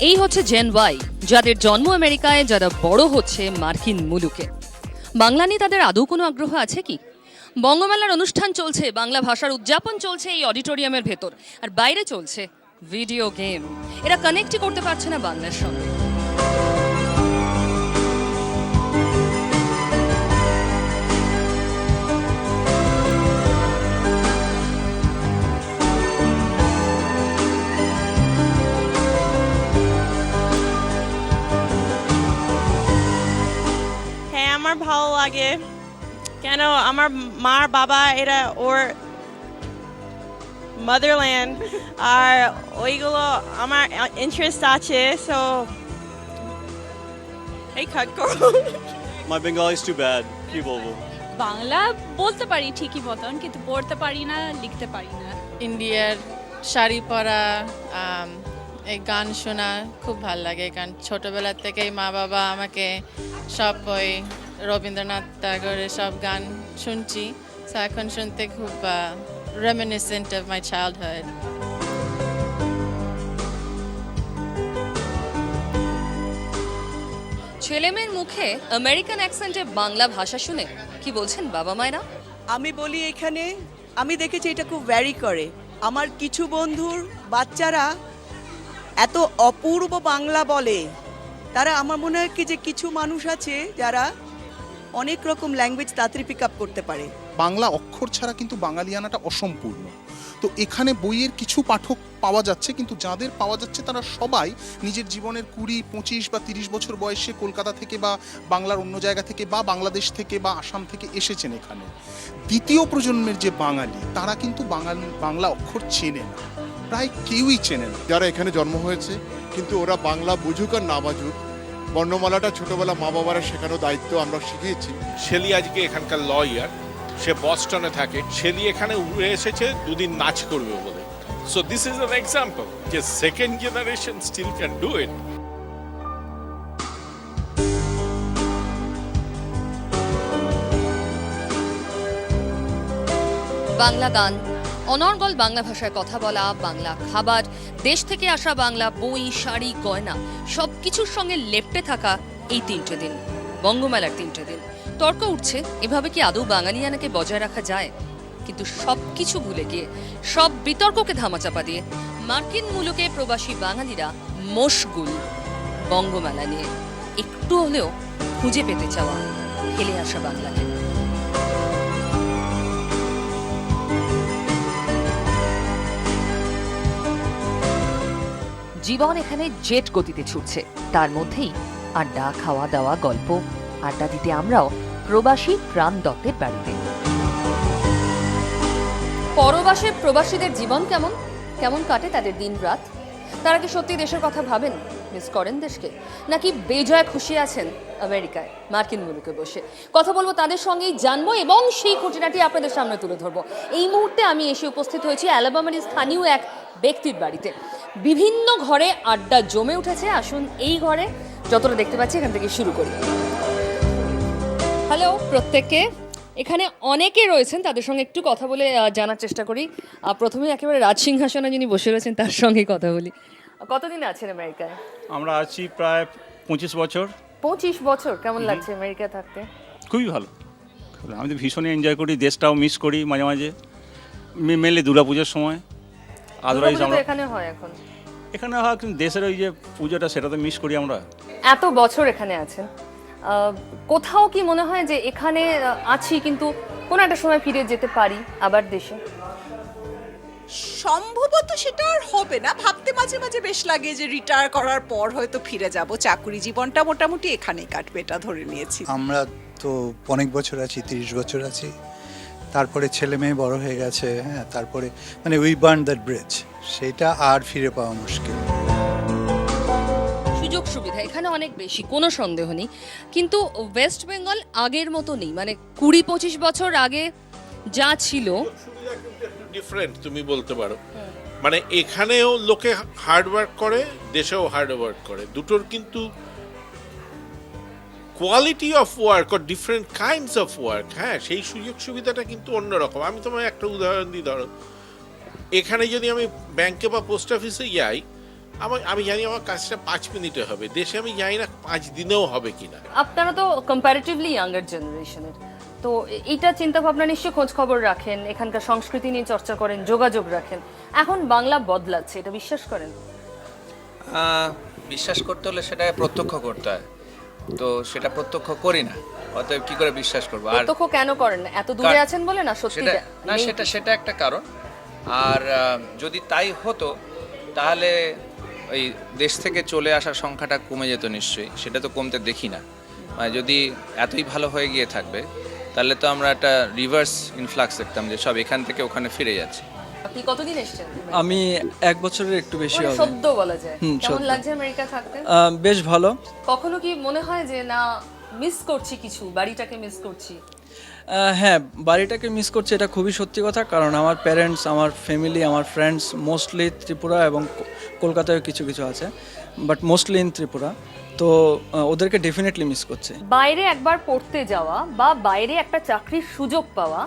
এই হচ্ছে gen Y, যাদের জন্ম আমেরিকায়, যারা বড় হচ্ছে মার্কিন মুলুকে। বাংলা নিয়ে তাদের আদৌ কোনো আগ্রহ আছে কি? বঙ্গমেলার অনুষ্ঠান চলছে, বাংলা ভাষার উদযাপন চলছে এই অডিটোরিয়ামের ভেতর, আর বাইরে চলছে ভিডিও গেম। এরা কানেক্টই করতে পারছে না বাংলার সঙ্গে। আমার ভালো লাগে কেন আমার মার বাবা এরা ওর মাদারল্যান্ড আর ওইগুলো আমার ইন্টারেস্ট আছে সো এই কাট করো My Bengali is too bad. কি বলবো? বাংলা বলতে পারি ঠিকই মতন, কিন্তু পড়তে পারি না, লিখতে পারি না। ইন্ডিয়ার শাড়ি পরা, এই গান শোনা খুব ভাল লাগে, কারণ ছোটবেলা থেকেই মা বাবা আমাকে সব ওই রবীন্দ্রনাথ টাগোরের সব গান শুনছি, তো এখন শুনতে খুব reminiscent of my childhood. ছেলেমেয়ের মুখে আমেরিকান অ্যাকসেন্টে বাংলা ভাষা শুনে কি বলছেন বাবা মায়েরা? আমি বলি এখানে আমি দেখেছি এটা খুব ভ্যারি করে। আমার কিছু বন্ধুর বাচ্চারা এত অপূর্ব বাংলা বলে, তারা আমার মনে হয় কি যে কিছু মানুষ আছে যারা অনেক রকম ল্যাঙ্গুয়েজ তাড়াতাড়ি পিক আপ করতে পারে। বাংলা অক্ষর ছাড়া কিন্তু বাঙালিয়ানাটা অসম্পূর্ণ। তো এখানে বইয়ের কিছু পাঠক পাওয়া যাচ্ছে, কিন্তু যাদের পাওয়া যাচ্ছে তারা সবাই নিজের জীবনের 20, 25 বা 30 বছর বয়সে কলকাতা থেকে বা বাংলার অন্য জায়গা থেকে বা বাংলাদেশ থেকে বা আসাম থেকে এসেছেন এখানে। দ্বিতীয় প্রজন্মের যে বাঙালি, তারা কিন্তু বাংলা অক্ষর চেনে না, প্রায় কেউই চেনে না। যারা এখানে জন্ম হয়েছে কিন্তু ওরা বাংলা বুঝুক আর না বুঝুক, বর্ণমালাটা ছোটবেলা মা বাবারা শেখানোর দায়িত্ব আমরা শিখিয়েছি। শেলি আজকে এখানকার লয়ার, সে বস্টনে থাকে। শেলি এখানে উড়ে এসেছে দুদিন নাচ করবে বলে। So this is an example যে second generation still can do it. Bangla গান, অনর্গল বাংলা ভাষায় কথা বলা, বাংলা খাবার, দেশ থেকে আসা বাংলা বই, শাড়ি, গয়না সবকিছুর সঙ্গে লেপ্টে থাকা এই 3টে দিন, বঙ্গমেলার 3টে দিন। তর্ক উঠছে, এভাবে কি আদৌ বাঙালিয়ানাকে বজায় রাখা যায়? কিন্তু সবকিছু ভুলে গিয়ে, সব বিতর্ককে ধামাচাপা দিয়ে মার্কিন মুলুকে প্রবাসী বাঙালিরা মশগুল বঙ্গমেলা নিয়ে, একটু হলেও খুঁজে পেতে চাওয়া ফেলে আসা বাংলাকে। জীবন এখানে জেট গতিতে ছুটছে, তার মধ্যেই আড্ডা, খাওয়া দাওয়া, গল্প। আড্ডা দিতে আমরাও প্রবাসী প্রাণ দত্তের বাড়িতে। পরবাসে প্রবাসীদের জীবন কেমন কেমন কাটে তাদের দিন রাত? তারা কি সত্যি দেশের কথা ভাবেন, মিস করেন দেশকে, নাকি বেজয় খুশি আছেন আমেরিকায়, মার্কিন মুলুকে বসে? কথা বলবো তাদের সঙ্গেই, জানবো এবং সেই খুঁটিনাটি আপনাদের সামনে তুলে ধরবো। এই মুহূর্তে আমি এসে উপস্থিত হয়েছি অ্যালাবামার স্থানীয় এক ব্যক্তির বাড়িতে। বিভিন্ন ঘরে আড্ডা জমে উঠেছে। আসুন এই ঘরে যতটা দেখতে পাচ্ছি এখান থেকে শুরু করি। হ্যালো প্রত্যেককে, এখানে অনেকে রয়েছেন, তাদের সঙ্গে একটু কথা বলে জানার চেষ্টা করি। প্রথমে একেবারে রাজসিংহাসনে যিনি বসে রয়েছেন তার সঙ্গে কথা বলি। কতদিন আছেন আমেরিকায়? আমরা আছি প্রায় 25 বছর। 25 বছর। কেমন লাগছে আমেরিকায় থাকতে? খুবই ভালো, আমি তো ভীষণই এনজয় করি, দেশটাও মিস করি মাঝে মাঝে, মেনলি দুর্গাপূজার সময়। আদারওয়াইজ আমরা এখানে হয়, এখন এখানে হয়, কিন্তু দেশের ওই যে পুজোটা সেটা তো মিস করি আমরা। এত বছর এখানে আছেন, কোথাও কি মনে হয় যে এখানে আছি কিন্তু কোনো একটা সময় ফিরে যেতে পারি আবার দেশে? সম্ভবত সেটা আর হবে না, ভাবতে মাঝে মাঝে বেশ লাগে যে রিটায়ার করার পর হয়তো ফিরে যাব। চাকরি জীবনটা মোটামুটি এখানেই কাটবে, এটা ধরে নিয়েছি। আমরা তো অনেক বছর আছি, 30 বছর আছি। তারপরে ছেলে মেয়ে বড় হয়ে গেছে, হ্যাঁ, তারপরে মানে উই বার্ন দ্যাট ব্রিজ, সেটা আর ফিরে পাওয়া মুশকিল। সুযোগ সুবিধা এখানে অনেক বেশি, কোনো সন্দেহ নেই, কিন্তু ওয়েস্ট বেঙ্গল আগের মতো নেই। মানে 20-25 বছর আগে যা ছিল ডিফারেন্ট তুমি বলতে পারো। মানে এখানেও লোকে হার্ড ওয়ার্ক করে, দেশেও হার্ড ওয়ার্ক করে, দুটোর কিন্তু কোয়ালিটি অফ ওয়ার্ক আর ডিফারেন্ট কাইন্ডস অফ ওয়ার্ক, হ্যাঁ, সেই সুযোগ সুবিধাটা কিন্তু অন্যরকম। আমি তোমায় একটা উদাহরণ দিই, ধরো এখানে যদি আমি ব্যাংকে বা পোস্ট অফিসে যাই, আমি জানি আমার কাজটা 5 মিনিটে হবে, দেশে আমি জানি না 5 দিনেও হবে কিনা। আপনারা তো কম্প্যারেটিভলি ইয়াঙ্গার জেনারেশনের, তো এইটা চিন্তা ভাবনা নিশ্চয়ই খোঁজ খবর রাখেন, এখানকার সংস্কৃতি নিয়ে চর্চা করেন, যোগাযোগ রাখেন। এখন বাংলা বদলাচ্ছে, এটা বিশ্বাস করেন? বিশ্বাস করতে হলে সেটা প্রত্যক্ষ করতে হয়, তো সেটা প্রত্যক্ষ করি না, অতএব কি করে বিশ্বাস করবো? আর প্রত্যক্ষ কেন করেন না? এত দূরে আছেন বলে না? সত্যি সেটা না, সেটা একটা কারণ। আর যদি তাই হতো তাহলে ওই দেশ থেকে চলে আসার সংখ্যাটা কমে যেত নিশ্চয়ই, সেটা তো কমতে দেখি না। মানে যদি এতই ভালো হয়ে গিয়ে থাকবে তাহলে তো আমরা একটা রিভার্স ইনফ্লাক্স দেখতাম, যে সব এখান থেকে ওখানে ফিরে যাচ্ছে। আপনি কতদিন এসেছেন? আমি 1 বছরের একটু বেশি মানে হবে। সদ্য বলা যায়। কেমন সদ্য। লাগছে আমেরিকা থাকতে? বেশ ভালো। কখনো কি মনে হয় যে না মিস করছি কিছু, বাড়িটাকে মিস করছি? হ্যাঁ, বাড়িটাকে মিস করছি, এটা খুবই সত্যি কথা। কারণ আমার প্যারেন্টস, আমার ফ্যামিলি, আমার ফ্রেন্ডস মোস্টলি ত্রিপুরা এবং কলকাতায় কিছু কিছু আছে, বাট মোস্টলি ইন ত্রিপুরা। তো ওদেরকে ডেফিনেটলি মিস করছে। বাইরে একবার পড়তে যাওয়া বা বাইরে একটা চাকরির সুযোগ পাওয়া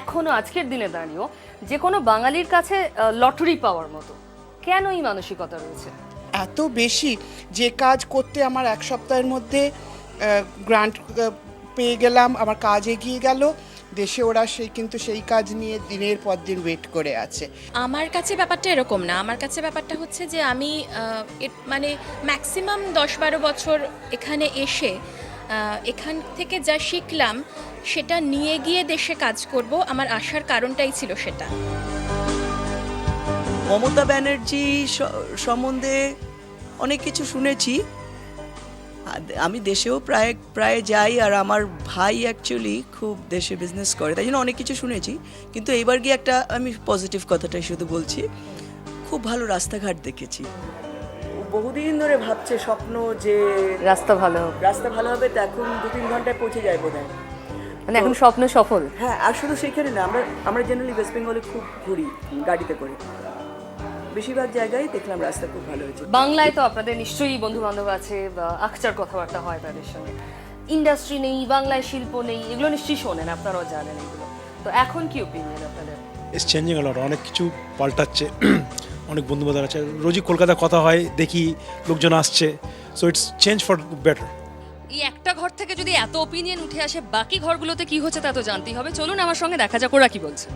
এখনো আজকের দিনে দাঁড়িয়েও যে কোনো বাঙালির কাছে লটারি পাওয়ার মতো। কেন এই মানসিকতা রয়েছে? এত বেশি যে কাজ করতে আমার 1 সপ্তাহের মধ্যে গ্রান্ট পেয়ে গেলাম, আমার কাজ এগিয়ে গেল, দেশে ওরা সেই কাজ নিয়ে দিনের পর দিন ওয়েট করে আছে। আমার কাছে ব্যাপারটা এরকম না। আমার কাছে ব্যাপারটা হচ্ছে যে আমি মানে ম্যাক্সিমাম 10-12 বছর এখানে এসে এখান থেকে যা শিখলাম সেটা নিয়ে গিয়ে দেশে কাজ করব, আমার আসার কারণটাই ছিল সেটা। মমতা ব্যানার্জি সম্বন্ধে অনেক কিছু শুনেছি, আমি দেশেও প্রায় যাই, আর আমার ভাই অ্যাকচুয়ালি খুব দেশে বিজনেস করে, তাই জন্য অনেক কিছু শুনেছি। কিন্তু এইবার গিয়ে একটা আমি পজিটিভ কথাটাই শুধু বলছি, খুব ভালো রাস্তাঘাট দেখেছি। বহুদিন ধরে ভাবছে স্বপ্ন যে রাস্তা ভালো হবে, তো এখন 2-3 ঘন্টায় পৌঁছে যায় বোধ হয়। মানে এখন স্বপ্ন সফল। হ্যাঁ, আর শুধু সেখানে না, আমরা জেনারেলি ওয়েস্ট বেঙ্গলে খুব ঘুরি গাড়িতে করে, বেশিরভাগ জায়গায় দেখলাম রাস্তা খুব ভালো হয়েছে। বাংলায় তো আপনাদের নিশ্চয়ই বন্ধু বান্ধব আছে বা আকচার কথাবার্তা হয় তাদের সঙ্গে। ইন্ডাস্ট্রি নেই, বাংলায় শিল্প নেই, এগুলো নিশ্চয়ই শোনেন, আপনারাও জানেন এগুলো। তো এখন কি ওপিনিয়ন আপনাদের? ইটস চেঞ্জিং আ লট, অনেক কিছু পাল্টাচ্ছে। অনেক বন্ধু বান্ধব আছে, রোজই কলকাতা কথা হয়, দেখি লোকজন আসছে, so it's change for better. এই একটা ঘর থেকে যদি এত ওপিনিয়ন উঠে আসে, বাকি ঘরগুলোতে কি হচ্ছে তা তো জানতেই হবে। চলুন আমার সঙ্গে দেখা যাক ওরা কি বলছে।